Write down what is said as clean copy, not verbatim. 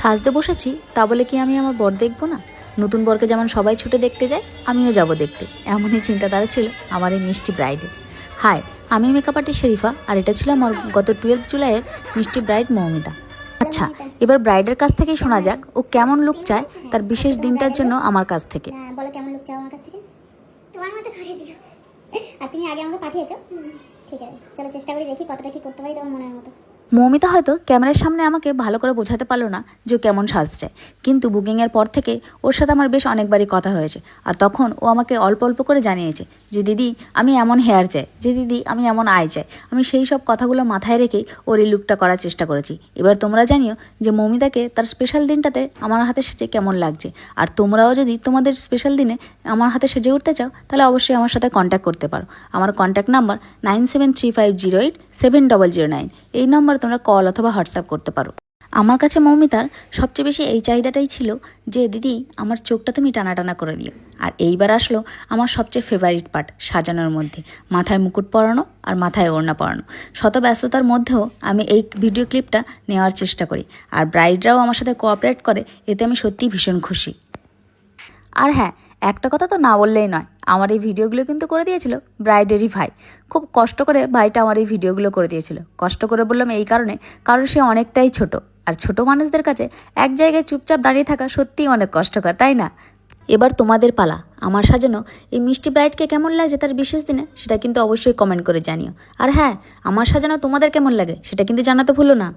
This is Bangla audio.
সাজতে বসেছি তা বলে কি আমি আমার বর দেখবো না? নতুন বরকে যেমন সবাই ছুটে দেখতে যায়, আমিও যাব দেখতে। এমনই চিন্তাধারা ছিল আমার এই মিষ্টি ব্রাইডের। হাই, আমি মেকআপ আর্টিস্ট শেরিফা, আর এটা ছিল আমার গত 12 জুলাইয়ের মিষ্টি ব্রাইড মৌমিতা। আচ্ছা, এবার ব্রাইডের কাছ থেকেই শোনা যাক ও কেমন লুক চায় তার বিশেষ দিনটার জন্য আমার কাছ থেকে। বলো কেমন লুক চাও আমার কাছ থেকে? তোমার মতো করে দিও। আর তুমি আগে আমাকে পাঠিয়েছো। ঠিক আছে, চলো চেষ্টা করি, দেখি কতটা কি করতে পারি তোমার মনের মতো। মৌমিতা হয়তো ক্যামেরার সামনে আমাকে ভালো করে বোঝাতে পারলো না যে ও কেমন সাজছে, কিন্তু বুকিংয়ের পর থেকে ওর সাথে আমার বেশ অনেকবারই কথা হয়েছে। আর তখন ও আমাকে অল্প অল্প করে জানিয়েছে যে দিদি আমি এমন হেয়ার চাই, যে দিদি আমি এমন আই চাই। আমি সেই সব কথাগুলো মাথায় রেখেই ওর এই লুকটা করার চেষ্টা করেছি। এবার তোমরা জানিও যে মৌমিতাকে তার স্পেশাল দিনটাতে আমার হাতে সেজে কেমন লাগছে। আর তোমরাও যদি তোমাদের স্পেশাল দিনে আমার হাতে সেজে উঠতে চাও, তাহলে অবশ্যই আমার সাথে কন্ট্যাক্ট করতে পারো। আমার কন্ট্যাক্ট নাম্বার 9735087009। এই নম্বরে তোমরা কল অথবা হোয়াটসঅ্যাপ করতে পারো। আমার কাছে মৌমিতার সবচেয়ে বেশি এই চাহিদাটাই ছিল যে দিদি আমার চোখটা তুমি টানা টানা করে দিও। আর এইবার আসলো আমার সবচেয়ে ফেভারিট পার্ট, সাজানোর মধ্যে মাথায় মুকুট পরানো আর মাথায় ওড়না পরানো। শত ব্যস্ততার মধ্যেও আমি এই ভিডিও ক্লিপটা নেওয়ার চেষ্টা করি, আর ব্রাইডরাও আমার সাথে কোঅপারেট করে, এতে আমি সত্যিই ভীষণ খুশি। আর হ্যাঁ, একটা কথা তো না বললেই নয়, আমার এই ভিডিওগুলো কিন্তু করে দিয়েছিল ব্রাইডেরই ভাই। খুব কষ্ট করে ভাইটা আমার এই ভিডিওগুলো করে দিয়েছিল। কষ্ট করে বললাম এই কারণে, কারণ সে অনেকটাই ছোট, আর ছোট মানুষদের কাছে এক জায়গায় চুপচাপ দাঁড়িয়ে থাকা সত্যিই অনেক কষ্টকর, তাই না? এবার তোমাদের পালা। আমার সাজানো এই মিষ্টি ব্রাইডকে কেমন লাগছে তার বিশেষ দিনে, সেটা কিন্তু অবশ্যই কমেন্ট করে জানিও। আর হ্যাঁ, আমার সাজানো তোমাদের কেমন লাগে সেটা কিন্তু জানাতে ভুলো না।